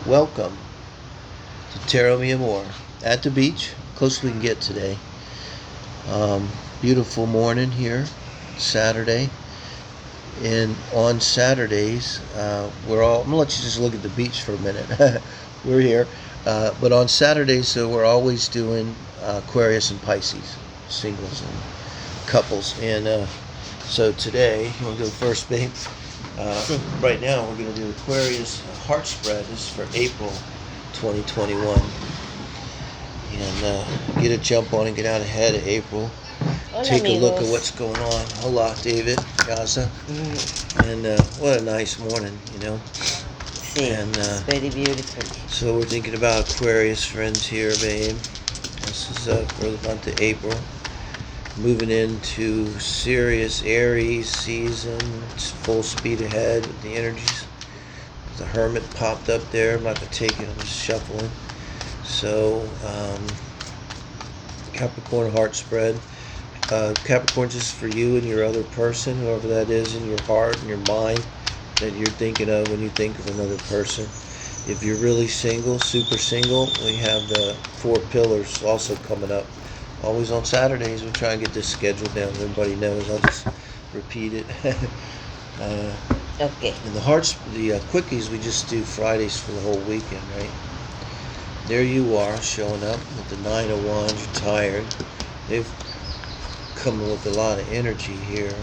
Welcome to Terra Mi Amor at the beach, close we can get today. Beautiful morning here, Saturday. And on Saturdays, I'm gonna let you just look at the beach for a minute. We're here. But on Saturdays, so we're always doing Aquarius and Pisces, singles and couples. And so today, you want to go first, babe? Right now, we're going to do Aquarius heart spread. This is for April 2021. And get a jump on and get out ahead of April. Hola, Take a look at amigos. what's going on. Hola, David, Gaza. And what a nice morning, you know. Sí, And it's very beautiful. so we're thinking about Aquarius friends here, babe. This is for the month of April. Moving into serious Aries season. It's full speed ahead with the energies. The Hermit popped up there. I'm not going to take it. I'm just shuffling. So, Capricorn heart spread. Capricorn is for you and your other person, whoever that is in your heart and your mind that you're thinking of when you think of another person. If you're really single, super single, we have the 4 pillars also coming up. Always on Saturdays. We'll try and get this scheduled down. Everybody knows. I'll just repeat it. Okay. And the quickies we just do Fridays for the whole weekend, right? There you are, showing up with the 9 of Wands. You're tired. They've come with a lot of energy here.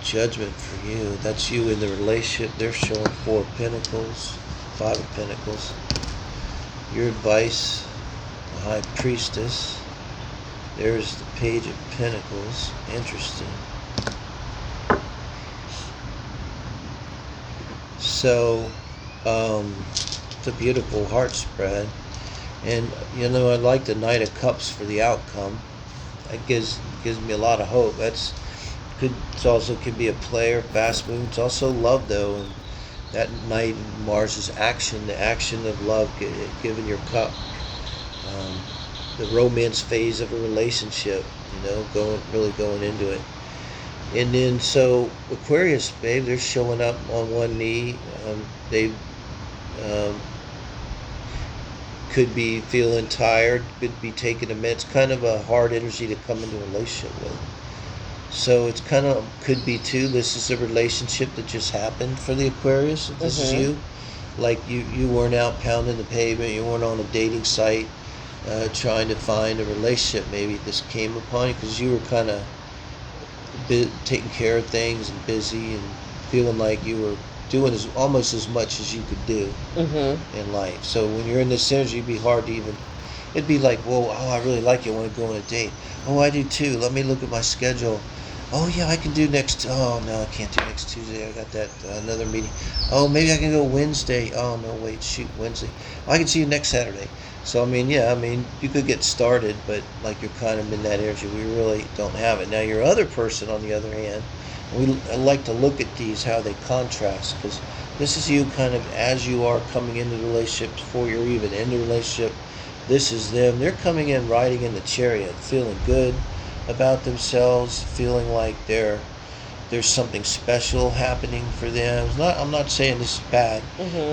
Judgment for you. That's you in the relationship. They're showing 4 of Pentacles, 5 of Pentacles. Your advice, the High Priestess. There's the Page of Pentacles. Interesting. So, it's a beautiful heart spread. And, you know, I like the Knight of Cups for the outcome. That gives me a lot of hope. It also could be a player, fast move. It's also love, though. And that Knight in Mars is action, the action of love, giving your cup. The romance phase of a relationship, you know, really going into it. And then, so, Aquarius, babe, they're showing up on one knee. They could be feeling tired, could be taking a minute. It's kind of a hard energy to come into a relationship with. So it's kind of, could be too, this is a relationship that just happened for the Aquarius. If this is you, like you weren't out pounding the pavement, you weren't on a dating site trying to find a relationship. Maybe this came upon you because you were kind of taking care of things and busy and feeling like you were doing almost as much as you could do in life. So when you're in this energy, it'd be hard to even, it'd be like, whoa, oh, I really like you, I want to go on a date. Oh, I do too. Let me look at my schedule. Oh yeah, I can do oh no, I can't do next Tuesday. I got that another meeting. Oh, maybe I can go Wednesday. Oh no, wait, shoot, Wednesday. I can see you next Saturday. So I mean, yeah, I mean, you could get started, but like you're kind of in that energy. We really don't have it. Now your other person, on the other hand, I like to look at these, how they contrast, because this is you kind of as you are coming into the relationship, before you're even in the relationship. This is them. They're coming in riding in the chariot, feeling good about themselves, feeling like there's something special happening for them. I'm not saying this is bad.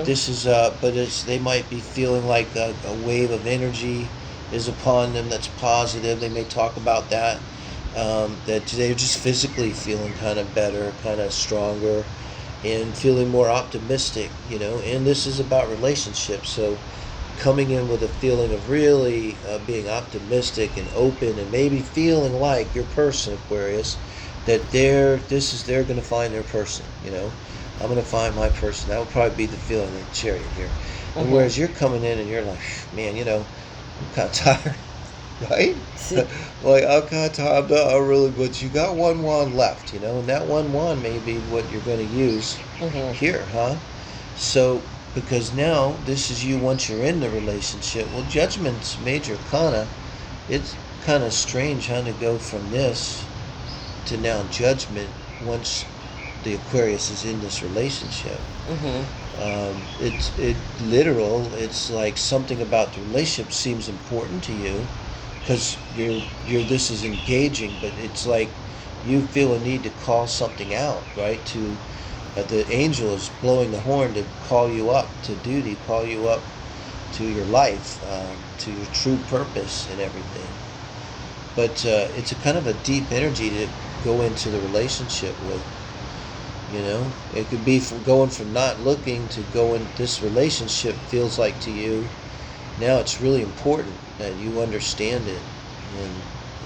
This is but they might be feeling like a wave of energy is upon them that's positive. They may talk about that that they're just physically feeling kind of better, kind of stronger, and feeling more optimistic, you know. And this is about relationships, so coming in with a feeling of really being optimistic and open, and maybe feeling like your person, Aquarius, that they're going to find their person, you know. I'm going to find my person. That would probably be the feeling of the chariot here. And whereas you're coming in and you're like, man, you know, I'm kind of tired, right? Like, I'm kind of tired, but you got 1 wand left, you know, and that 1 wand may be what you're going to use here, huh? So, because now this is you once you're in the relationship. Well, Judgment's major arcana. It's kind of strange how to go from this to now Judgment once the Aquarius is in this relationship. It's like something about the relationship seems important to you because this is engaging, but it's like you feel a need to call something out, right? To The angel is blowing the horn to call you up to duty, call you up to your life, to your true purpose and everything. But it's a kind of a deep energy to go into the relationship with. It could be from going from not looking to going. This relationship feels like to you now it's really important that you understand it, and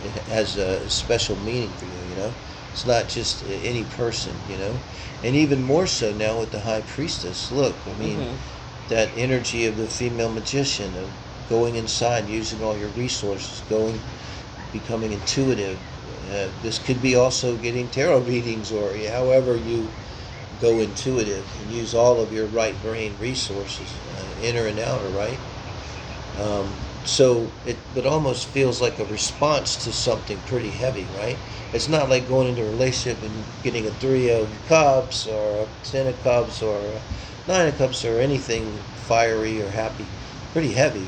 it has a special meaning for you. It's not just any person. And even more so now with the high priestess. Look, I mean, that energy of the female magician, of going inside, using all your resources, becoming intuitive. This could be also getting tarot readings, or however you go intuitive and use all of your right brain resources, inner and outer, right? So it almost feels like a response to something pretty heavy, right? It's not like going into a relationship and getting a 3 of cups or a 10 of cups or a 9 of cups or anything fiery or happy. Pretty heavy.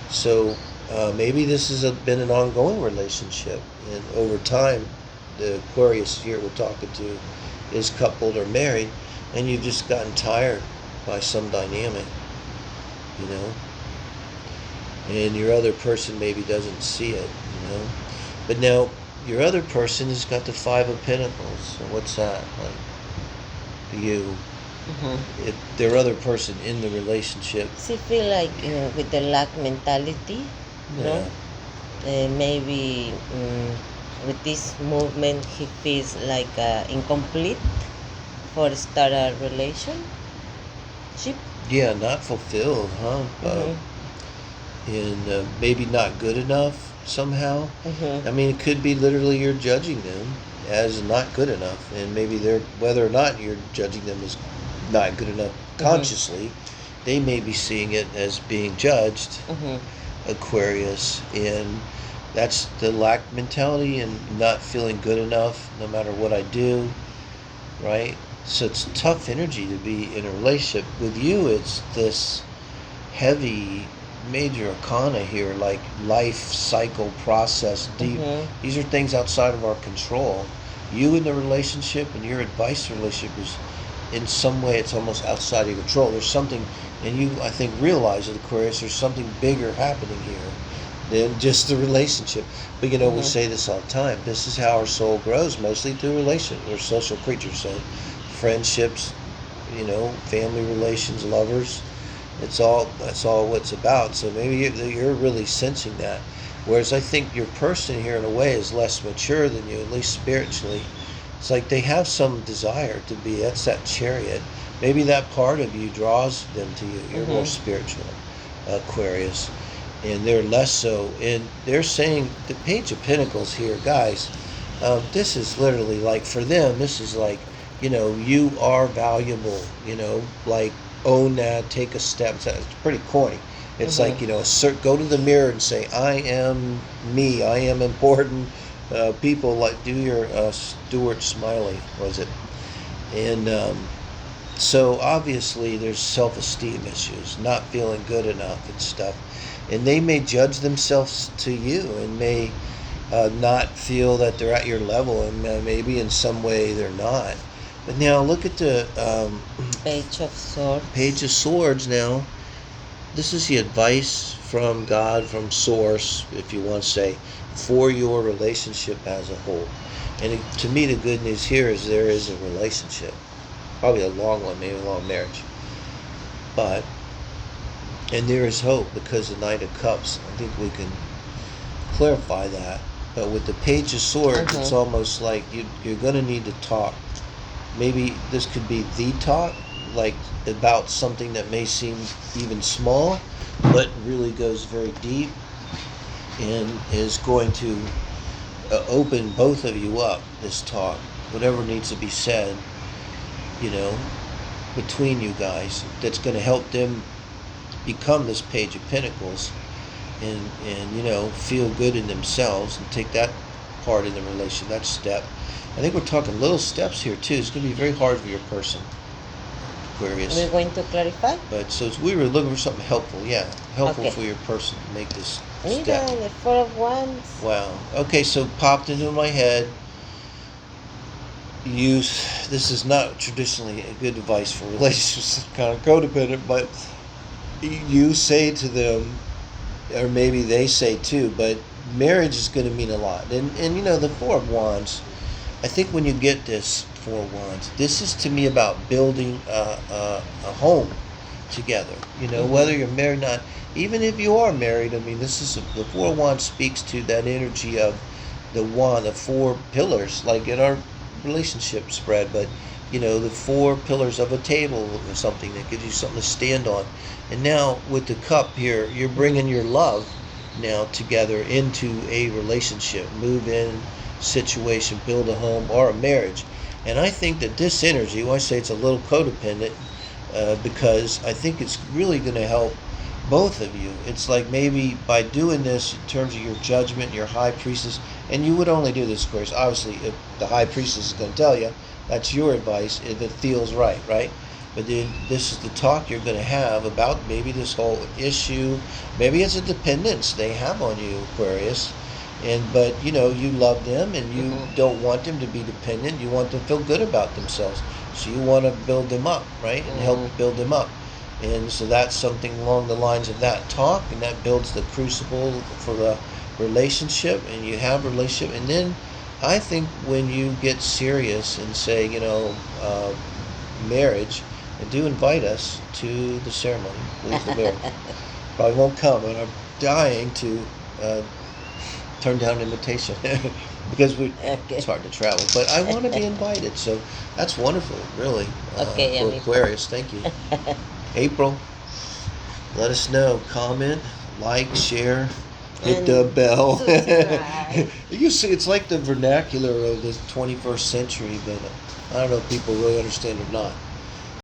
So maybe this has been an ongoing relationship, and over time the Aquarius here we're talking to is coupled or married, and you've just gotten tired by some dynamic, and your other person maybe doesn't see it, but now your other person has got the 5 of Pentacles. So what's that like? You, if their other person in the relationship, She feel like with the lack mentality, yeah. maybe with this movement he feels like incomplete for start a relationship. Yeah, not fulfilled, huh? And maybe not good enough somehow. I mean, it could be literally you're judging them as not good enough, and maybe whether or not you're judging them as not good enough consciously, they may be seeing it as being judged, Aquarius, and that's the lack mentality and not feeling good enough no matter what I do, right? So it's tough energy to be in a relationship. With you, it's this heavy major arcana here, like life cycle process, deep. These are things outside of our control. You in the relationship and your advice relationship is in some way it's almost outside of your control. There's something, and you I think realize it, Aquarius, there's something bigger happening here than just the relationship. But we say this all the time, this is how our soul grows, mostly through relationship. We're social creatures, so friendships, family relations, lovers, that's all what's about. So maybe you're really sensing that. Whereas I think your person here in a way is less mature than you, at least spiritually. It's like they have some desire to be, that's that Chariot. Maybe that part of you draws them to you. You're more spiritual, Aquarius. And they're less so. And they're saying, the Page of Pentacles here, guys, this is literally like, for them, this is like, you are valuable, like, own that, take a step. It's pretty corny. It's like, go to the mirror and say, I am me, I am important. People like, do your Stuart Smiley, was it? And so obviously there's self-esteem issues, not feeling good enough and stuff. And they may judge themselves to you and may not feel that they're at your level, and maybe in some way they're not. But now look at the Page of Swords. Page of Swords now. This is the advice from God, from Source, if you want to say, for your relationship as a whole. And to me, the good news here is there is a relationship. Probably a long one, maybe a long marriage. And there is hope because the Knight of Cups, I think we can clarify that. But with the Page of Swords, it's almost like you're going to need to talk. Maybe this could be the talk, like about something that may seem even small, but really goes very deep and is going to open both of you up, this talk. Whatever needs to be said, between you guys, that's going to help them become this Page of Pentacles and feel good in themselves and take that part in the relation, that step. I think we're talking little steps here too. It's going to be very hard for your person, Aquarius. We're going to clarify. But so we were looking for something helpful, helpful Okay. for your person to make this Mira, step. the Four of Wands. Wow. Okay, so popped into my head. use this is not traditionally a good advice for relationships, it's kind of codependent, but you say to them, or maybe they say too, but marriage is going to mean a lot. And the Four of Wands, I think when you get this Four of Wands, this is to me about building a home together. Mm-hmm. Whether you're married or not, even if you are married, I mean, the Four of Wands speaks to that energy of the wand, the four pillars, like in our relationship spread, but the four pillars of a table or something that gives you something to stand on. And now with the cup here, you're bringing your love now together into a relationship, move in situation, build a home or a marriage. And I think that this energy, when I say it's a little codependent, because I think it's really going to help both of you. It's like maybe by doing this in terms of your judgment, your high priestess, and you would only do this, of course, obviously, if the high priestess is going to tell you, that's your advice, if it feels right, right? But then this is the talk you're going to have about maybe this whole issue. Maybe it's a dependence they have on you, Aquarius. But you love them and you Mm-hmm. don't want them to be dependent. You want them to feel good about themselves. So you want to build them up, right? And help Mm-hmm. build them up. And so that's something along the lines of that talk, and that builds the crucible for the relationship, and you have a relationship. And then I think when you get serious and say, marriage, and do invite us to the ceremony, please, the marriage. Probably won't come, and I'm dying to uh, turn down an invitation because it's Okay. hard to travel. But I want to be invited, so that's wonderful, really, Okay, for amigo. Aquarius. Thank you, April. Let us know. Comment, like, share, hit the And bell. subscribe. You see, it's like the vernacular of the 21st century, but I don't know if people really understand or not.